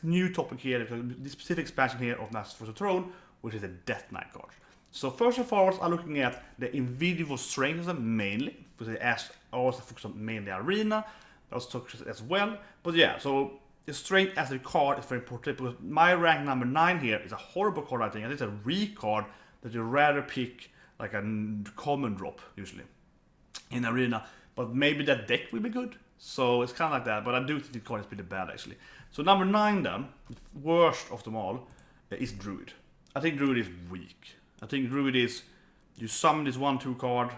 new topic here, this specific expansion here of Masters for the Throne, which is a Death Knight card. So first and foremost, I'm looking at the individual strengths mainly, because I also focus on mainly arena, but also as well. But yeah, so the strength as a card is very important, because my rank number 9 here is a horrible card, I think, and it's a weak card that you rather pick like a common drop usually in arena, but maybe that deck will be good. So it's kind of like that, but I do think the card is pretty bad actually. So number 9 then, the worst of them all, is Druid. I think Druid is weak. I think Druid is, you summon this 1/2 card,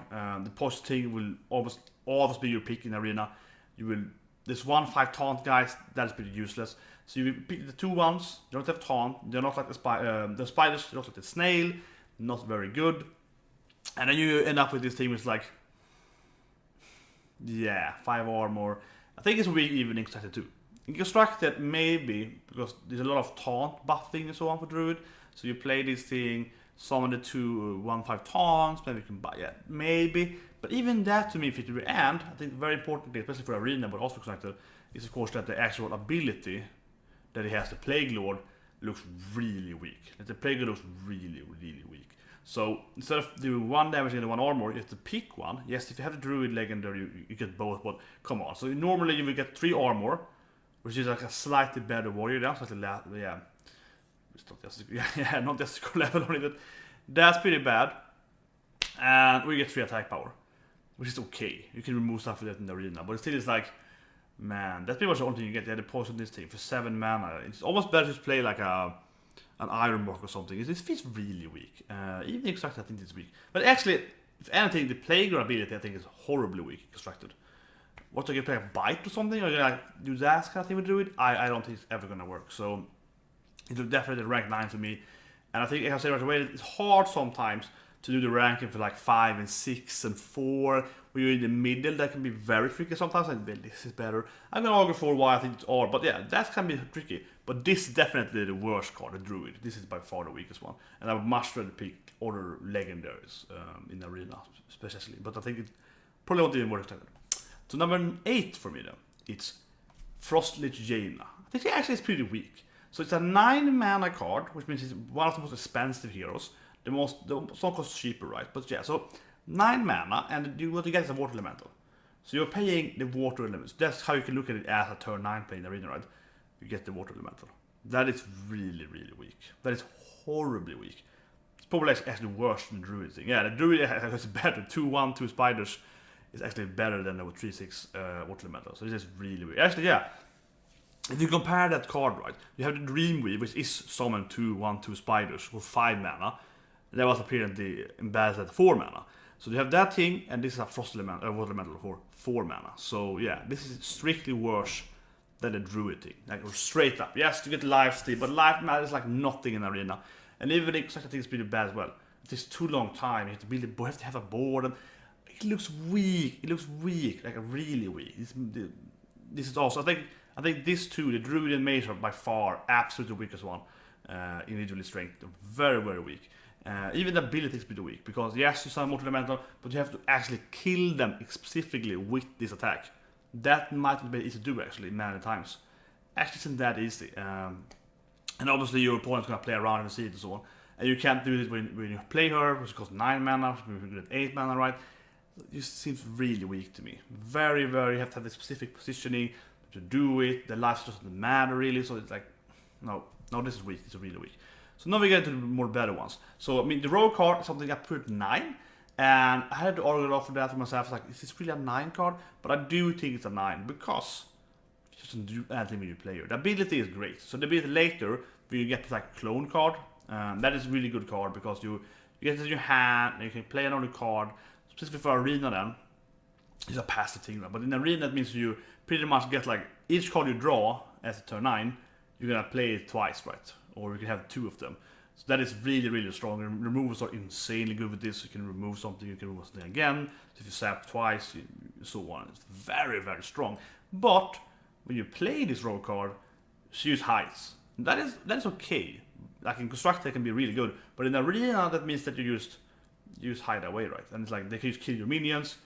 the positive will always be your pick in arena. You will, this 1/5 taunt guys, that is pretty useless. So you pick the 2 ones, they don't have taunt, they're not like the spiders, they're not like the snail, not very good. And then you end up with this team with like, yeah, 5 armor. I think it's weak even in Constructed too. In Constructed maybe, because there's a lot of taunt buffing and so on for Druid. So you play this thing, summon the 2 1/5 taunts, maybe you can buy, yeah, maybe. But even that to me fits the end. I think very importantly, especially for arena, but also for Constructed, is of course that the actual ability that he has, the Plague Lord, looks really weak. That the Plague Lord looks really, really weak. So instead of doing 1 damage and 1 armor, you have to pick one. Yes, if you have the Druid legendary, you get both, but come on. So normally you will get 3 armor, which is like a slightly better warrior down, slightly yeah. It's not just, yeah, not just level on it, but that's pretty bad. And we get 3 attack power, which is okay. You can remove stuff with that in the arena, but still it's like, man, that's pretty much the only thing you get. Yeah, the poison this thing for 7 mana. It's almost better to play like an Ironbark or something. It feels really weak. Even Extracted I think it's weak. But actually, if anything, the Plague ability I think is horribly weak Extracted. What, are you play a Bite or something? Or you like do that kind of thing with Druid? I don't think it's ever gonna work. So it will definitely rank 9 to me. And I think, as I said right away, it's hard sometimes to do the ranking for like 5 and 6 and 4. When you're in the middle, that can be very tricky sometimes. And this is better. I'm gonna argue for why I think it's R, but yeah, that can be tricky. But this is definitely the worst card, the Druid. This is by far the weakest one. And I would much rather pick other legendaries in arena, especially. But I think it probably won't even work extended. So number 8 for me then, it's Frostlich Jaina. I think it actually is pretty weak. So it's a 9 mana card, which means it's one of the most expensive heroes. The some cost cheaper, right? But yeah, so 9 mana, and what you get is a water elemental. So you're paying the water elemental. That's how you can look at it as a turn 9 play in the arena, right? You get the water elemental. That is really, really weak. That is horribly weak. It's probably actually worse than the Druid thing. Yeah, the Druid is better. 2/1, 2 spiders is actually better than the 3/6 water elemental. So this is really weak. Actually, yeah. If you compare that card, right, you have the Dreamweave, which is summon 2/1, 2 spiders for 5 mana. That was apparently imbalanced at 4 mana. So you have that thing, and this is a Frost Elemental, Water Elemental for 4 mana. So yeah, this is strictly worse than the Druid thing. Like straight up. Yes, you get lifesteal, but life matters like nothing in arena. And even if such a thing is pretty bad as well. It takes too long time. You have to build you have to have a board, and it looks weak. It looks weak, like really weak. This is also I think these two, the Druid and Mage, are by far absolutely the weakest one. Individually strength, they're very, very weak. Even the ability is pretty weak, because yes, you summon Mortal Elemental, but you have to actually kill them specifically with this attack. That might be easy to do actually, many times. Actually, isn't that easy. And obviously your opponent's gonna play around and see it and so on. And you can't do it when you play her, which costs 9 mana, which you get 8 mana, right? It just seems really weak to me. Very, very, you have to have the specific positioning to do it. The life doesn't matter really, so it's like, no, this is weak, it's really weak. So now we get to the more better ones. So I mean, the rogue card is something I put 9, and I had to argue off for that for myself. Like, is this really a 9 card? But I do think it's a 9 because it doesn't do anything with your player. The ability is great. So the ability later, when you get like a clone card, that is a really good card because you get it in your hand and you can play another card. Specifically for arena, then it's a passive thing. Right? But in arena, that means you pretty much get like each card you draw as a turn 9, you're gonna play it twice, right? Or you can have 2 of them. So that is really, really strong. And removals are insanely good with this. You can remove something, you can remove something again. So if you sap twice, so on. It's very, very strong. But when you play this rogue card, she uses heights. That is okay. Like in Construct, they can be really good. But in arena, that means that you use hide away, right? And it's like they can just kill your minions.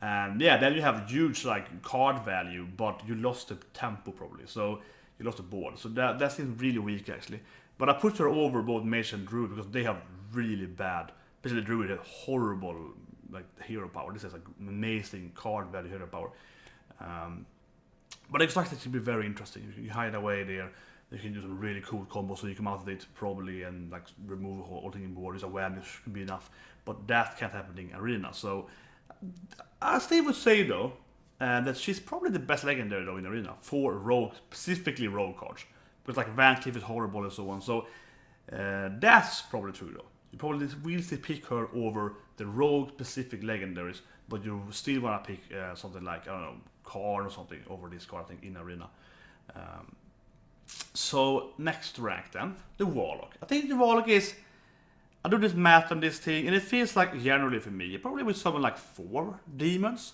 And yeah, then you have huge like card value, but you lost the tempo probably. So you lost the board. So that seems really weak actually. But I put her over both Mage and Druid because they have really bad, especially Druid has horrible like hero power. This is like amazing card value hero power. But I expect it to be very interesting. You hide away there, you can do some really cool combos so you come out of it probably and like remove the whole thing in board. His awareness could be enough. But that can't happen in Arena. So I still would say though that she's probably the best legendary though in Arena for rogue, specifically rogue cards. Because like Van Cleef is horrible and so on. So that's probably true though. You probably will still pick her over the rogue specific legendaries, but you still want to pick something like, I don't know, Karn or something over this card, I think, in Arena. So next rank then, the Warlock. I think the Warlock is, I do this math on this thing, and it feels like generally for me, probably with something like 4 demons,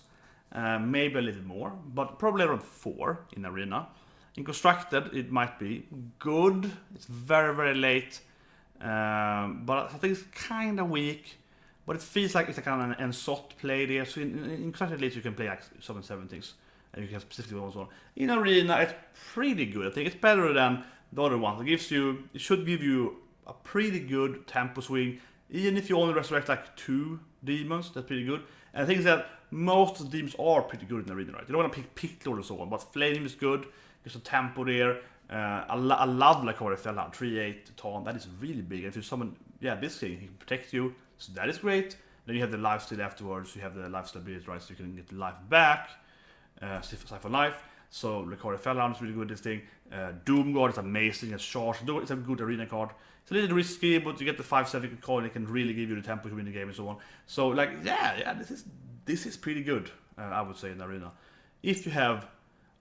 maybe a little more, but probably around 4 in Arena. In Constructed, it might be good. It's very, very late, but I think it's kind of weak. But it feels like it's a kind of an ensot play there. So in Constructed, at least you can play like 7/17s, and you can specifically ones on. In Arena, it's pretty good. I think it's better than the other ones. It should give you a pretty good tempo swing, even if you only resurrect like 2 demons. That's pretty good. And I think that most of the demons are pretty good in Arena, right? You don't want to pick Pit Lord or so on, but Flame is good. There's a tempo there. I love like Fellahan 3/8 taunt. That is really big. If you summon, this thing, he can protect you, so that is great. Then you have the lifesteal afterwards. You have the lifesteal ability, right? So you can get the life back. Siphon life. So Recovery Fellahan is really good. This thing. Doomguard is amazing. It's charge. It's a good Arena card. It's a little risky, but you get the 5/7 coin. It can really give you the tempo to win the game and so on. So like, this is pretty good. I would say in Arena, if you have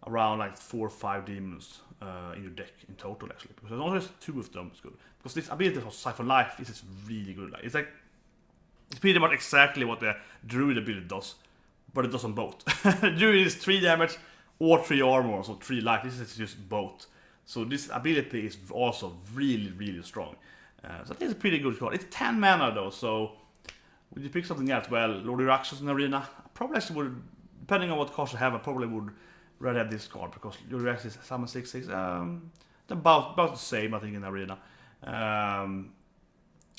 around like 4 or 5 demons in your deck in total actually, because as long as 2 of them is good. Because this ability for Siphon Life, this is really good. Like, it's pretty much exactly what the Druid ability does, but it does on both. Druid is 3 damage or 3 armor, so 3 life. This is just both. So this ability is also really, really strong. So I think it's a pretty good card. It's 10 mana though, so would you pick something else? Well, Lord of Raxus in Arena, I probably actually would, depending on what cards I have, I probably would rather have this card, because Lord of Raxus is summon 6/6. About the same, I think, in Arena. And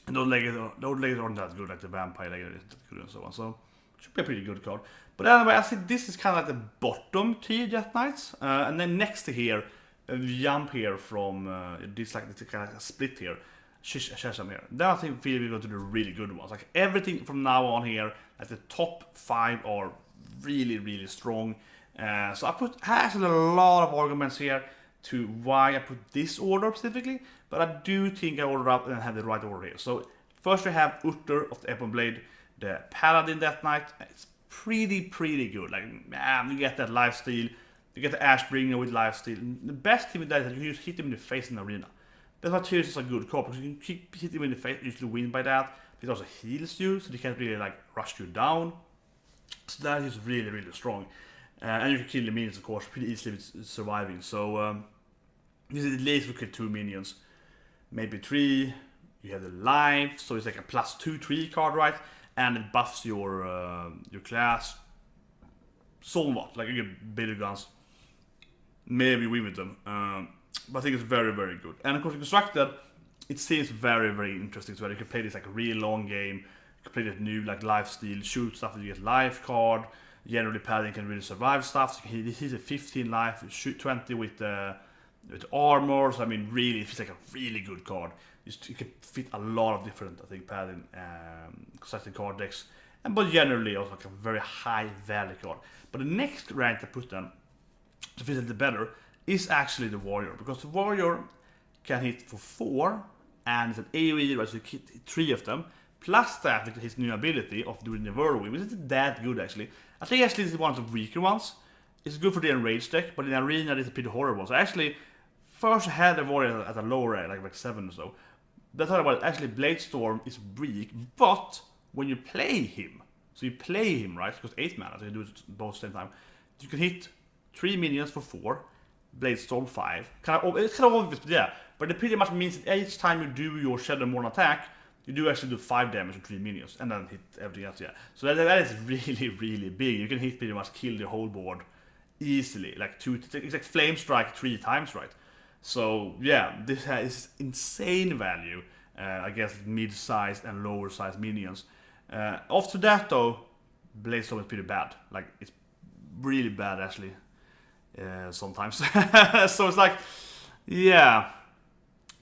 those leggings aren't that good, like the Vampire Leggings is that good and so on. So it should be a pretty good card. But anyway, I think this is kind of like the bottom tier Death Knights. And then next to here, a jump here from this like this kind of a split here. Shaman here. Then I think we go to the really good ones. Like everything from now on here, like the top 5 are really, really strong. So I put actually a lot of arguments here to why I put this order specifically, but I do think I ordered up and have the right order here. So first we have Uther of the Ebon Blade, the Paladin Death Knight. It's pretty good. Like, man, you get that lifesteal, you get the Ashbringer with lifesteal. The best thing with that is that you just hit him in the face in the Arena. That's why Tyrius is a good card, because you can keep hitting him in the face, you usually win by that. It also heals you, so they can't really like rush you down. So that is really, really strong. And you can kill the minions, of course, pretty easily with surviving. So this is at least we kill 2 minions, maybe 3. You have the life, so it's like a +2/3 card, right? And it buffs your class somewhat. Like you get bigger guns, maybe win with them. But I think it's very, very good. And of course, in Constructed, it seems very, very interesting. So you can play this like a really long game. You can play this new like lifesteal, shoot stuff that you get life card. Generally, Paladin can really survive stuff. So he's a 15 life, shoot 20 with armor. So I mean, really, it feels like a really good card. You can fit a lot of different, I think, Paladin Constructed card decks. But generally, also like a very high value card. But the next rank I put down to fit a little better is actually the Warrior, because the Warrior can hit for 4, and it's an AoE, right? So you hit 3 of them. Plus that, with his new ability of doing the whirlwind, which isn't that good actually. I think actually this is one of the weaker ones. It's good for the enraged deck, but in Arena it's pretty horrible. So actually, first I had the Warrior at a lower rank, like 7 or so. That's how about actually Bladestorm is weak, but when you play him, so you play him, right? Because 8 mana, so you do it both at the same time. You can hit 3 minions for 4, Bladestorm 5. It's kind of obvious, but yeah. But it pretty much means that each time you do your Shadow Morn attack, you do actually do 5 damage with 3 minions, and then hit everything else, yeah. So that is really, really big. You can hit pretty much kill the whole board easily. Like it's like Flame Strike 3 times, right? So yeah, this has insane value against mid-sized and lower-sized minions. After that though, Bladestorm is pretty bad. Like, it's really bad actually. Sometimes. So it's like, yeah,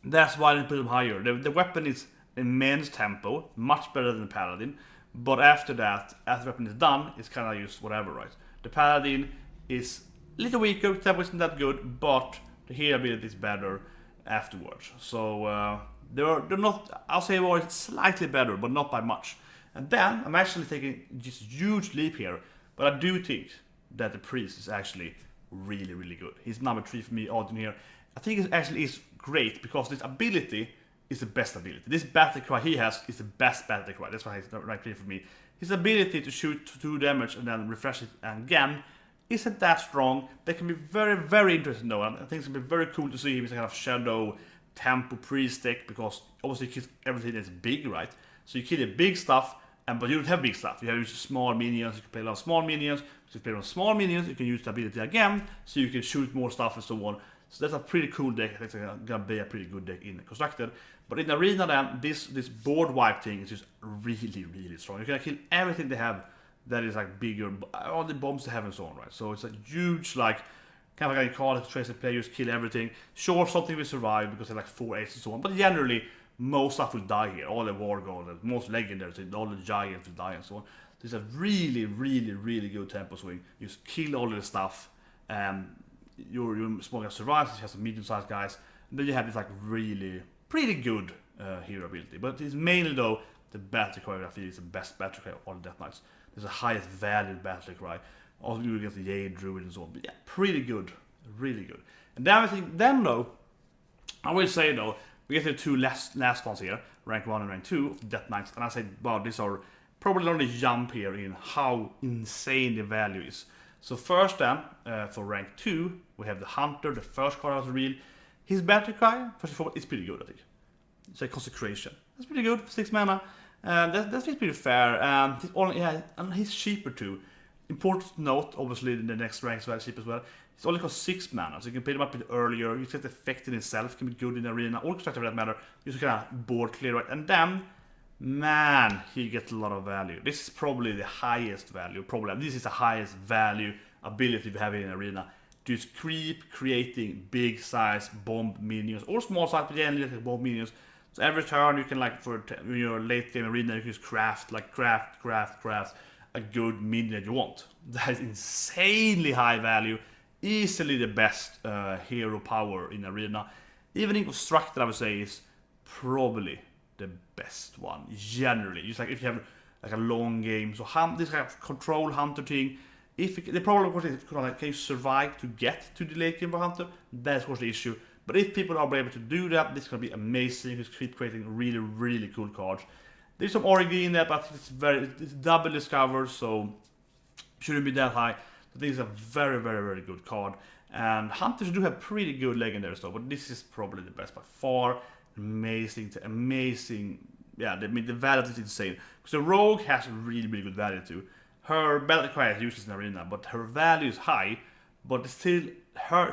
that's why I didn't put them higher. The weapon is immense tempo, much better than the Paladin. But after that, after the weapon is done, it's kind of just whatever, right? The Paladin is a little weaker, tempo isn't that good, but the hero ability is better afterwards. So they're not, I'll say they're slightly better, but not by much. And then I'm actually taking just a huge leap here, but I do think that the Priest is actually really, really good. He's number 3 for me, Odin here. I think it actually is great because this ability is the best ability. This battle cry he has is the best battle cry. That's why he's right here for me. His ability to shoot 2 damage and then refresh it again isn't that strong. They can be very, very interesting though. And I think it's gonna be very cool to see him as a kind of shadow tempo priest deck because obviously he kills everything that's big, right? So you kill the big stuff, but you don't have big stuff. You have small minions. You can play a lot of small minions. So you play on small minions, you can use the ability again, so you can shoot more stuff and so on. So that's a pretty cool deck. I think it's gonna be a pretty good deck in Constructed. But in Arena then, this board wipe thing is just really, really strong. You can kill everything they have that is like bigger, all the bombs they have and so on, right? So it's a huge, like, kind of like a card that trace the players, kill everything. Sure, something will survive because they're like 4 8s and so on, but generally, most stuff will die here. All the war gold, most legendaries, all the giants will die and so on. There's a really, really, really good tempo swing. You just kill all of the stuff. Your small guy survives, you have some medium-sized guys. And then you have this like really, pretty good hero ability. But it's mainly though, the battle cry I feel is the best battle cry of all the Death Knights. There's the highest valued battle cry. Also you against the Jade, Druid and so on. But yeah, pretty good. Really good. And then I think, though, I will say though, we get the 2 last ones here, rank 1 and rank 2 of the Death Knights, and I say, wow, these are probably on the jump here in how insane the value is. So first then, for rank 2, we have the Hunter, the first card I was revealed. His battle cry, first of all, is pretty good, I think. It's like Consecration. That's pretty good for 6 mana. That feels pretty fair. And he's cheaper too. Important to note, obviously, in the next rank is very cheap as well. It's only costs 6 mana, so you can pay them up a bit earlier. You get the effect in itself, can be good in Arena, or Constructed for that matter. You just kind of board clear, right? And then, man, he gets a lot of value. This is probably the highest value, this is the highest value ability we have in Arena. Just creating big size bomb minions, or small size, but generally like bomb minions. So every turn you can, like, for your late game Arena, you can just craft a good minion that you want. That is insanely high value. Easily the best hero power in Arena. Even in Constructed, I would say, is probably the best one, generally. Just like if you have like a long game. So this kind of control Hunter thing, the problem of course is, can you survive to get to the late game for Hunter? That's of course the issue. But if people are able to do that, this is going to be amazing. Just keep creating really, really cool cards. There's some RNG in there, but it's double discovered, so shouldn't be that high. So this is a very, very, very good card. And Hunters do have pretty good legendaries though, but this is probably the best by far. Amazing. Yeah, the value is insane. Because the Rogue has really, really good value too. Her battle cry is useless in Arena, but her value is high. But still,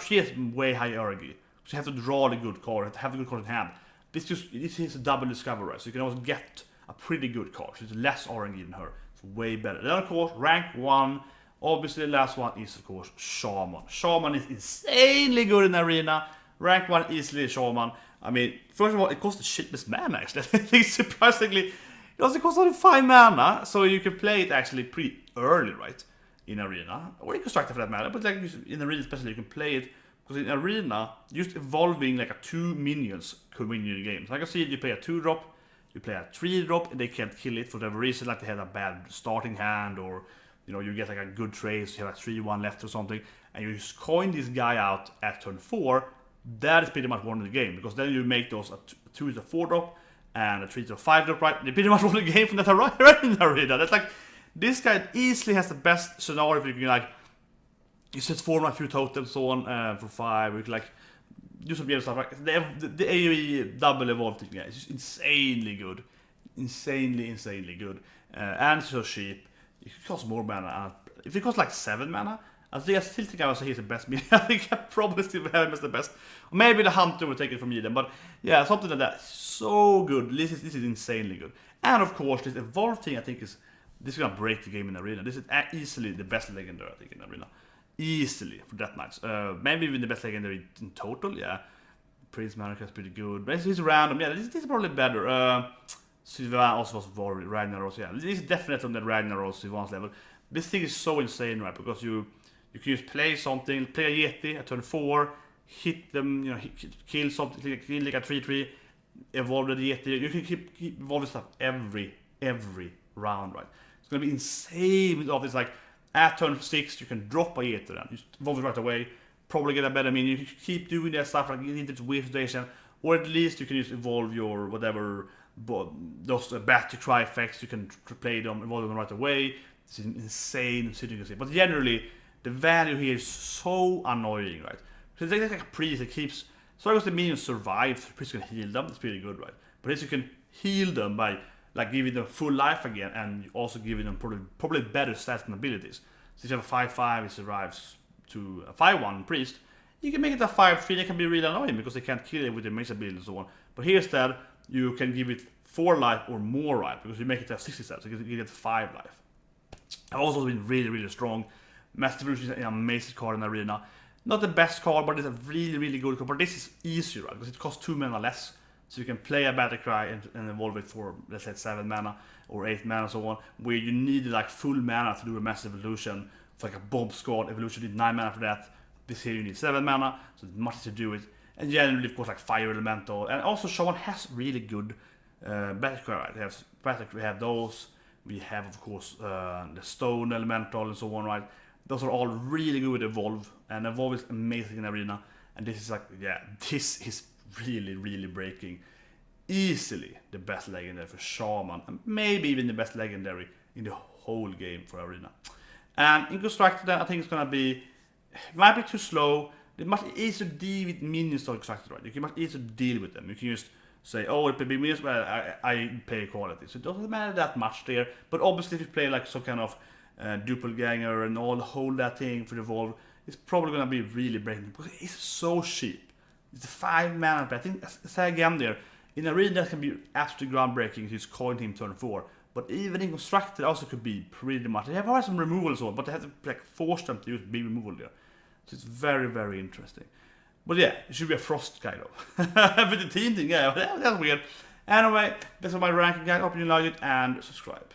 she has way higher RNG. So you have to draw the good card, have the good card in hand. This is a double discover, right? So you can also get a pretty good card. So it's less RNG than her. It's way better. Then of course, rank 1. Obviously the last one is of course Shaman. Shaman is insanely good in Arena. Rank 1 easily Shaman. I mean, first of all, it costs the shitless mana actually. I think surprisingly, it also costs only 5 mana. So you can play it actually pretty early, right? In Arena. Or in Constructed for that matter. But like in Arena especially, you can play it. Because in Arena, just evolving like a 2 minions could win you the game. So I can see you play a 2-drop, you play a 3-drop, and they can't kill it for whatever reason, like they had a bad starting hand, or you get like a good trace, you have a 3-1 left or something, and you just coin this guy out at turn 4. That is pretty much won the game, because then you make those a 2 to 4-drop and a 3 to 5-drop, right? They pretty much won the game from that right in Arena. That's like, this guy easily has the best scenario if you can like. You set form a few totems so on for 5. You can like do some other stuff. Right? The AoE double evolve thing is just insanely good, insanely good, and it's so cheap. It costs more mana. If it costs like 7 mana, I still think I would say he's the best minion. I think I probably still have him as the best. Or maybe the Hunter would take it from me then, but yeah, something like that. So good. This is insanely good. And of course, this evolve thing I think is gonna break the game in Arena. This is easily the best legendary I think in Arena. Easily for Death Knights. Maybe even the best legendary in total, yeah. Prince Monarch is pretty good. But it's random, yeah, this is probably better. Sylvain also was Warrior, Ragnaros, yeah. This is definitely on the Ragnaros Sylvain's level. This thing is so insane, right? Because you can just play something, play a Yeti at turn 4, hit them, kill something, kill like a 3/3, evolve the Yeti. You can keep evolving stuff every round, right? It's gonna be insane with all this. Like at turn 6, you can drop a Yeti then, you evolve it right away, probably get a better minion. You can keep doing that stuff like you need this weird situation, or at least you can just evolve your whatever. Those battery cry effects, you can play them, evolve them right away. It's an insane situation. But generally, the value here is so annoying, right? Because it's like a priest that keeps. So long as the minions survive, the priest can heal them. It's pretty good, right? But if you can heal them by like giving them full life again, and also giving them probably better stats and abilities. So if you have a 5/5, it survives to a 5/1 priest. You can make it a 5/3. That can be really annoying because they can't kill it with their mage ability and so on. But here instead, you can give it 4 life or more life because you make it a 60 stats, so you get 5 life. I've also been really strong. Master Rouge is an amazing card in Arena. Not the best card, but it's a really good card. But this is easier, right? Because it costs 2 mana less. So you can play a Battle Cry and evolve it for, let's say, 7 mana or 8 mana and so on. Where you need like full mana to do a massive evolution. It's like a Bomb Squad evolution, you need 9 mana for that. This here you need 7 mana, so it's much to do it. And generally, of course, like Fire Elemental. And also Shaman has really good Battle Cry, right? We have those. We have, of course, the Stone Elemental and so on, right? Those are all really good with Evolve. And Evolve is amazing in Arena. And this is like, yeah, this is really breaking. Easily the best legendary for Shaman. And maybe even the best legendary in the whole game for Arena. And in Constructed, I think it's gonna be, it might be too slow. It's much easier to deal with minions on Constructed, right? You can much easier to deal with them. You can just say, oh, it may be minions, but I pay quality. So it doesn't matter that much there. But obviously, if you play like some kind of doppelganger and hold that thing for the Evolve, it's probably gonna be really breaking because it's so cheap. It's 5 mana, but I think, say again there, in Arena that can be absolutely groundbreaking if you just coin him turn 4. But even in Constructed also could be pretty much. They have always some removals on, but they have to like force them to use big removal there. So it's very interesting. But yeah, it should be a Frost guy though. But the team thing, yeah, that's weird. Anyway, that's my ranking guide. Hope you liked it and subscribe.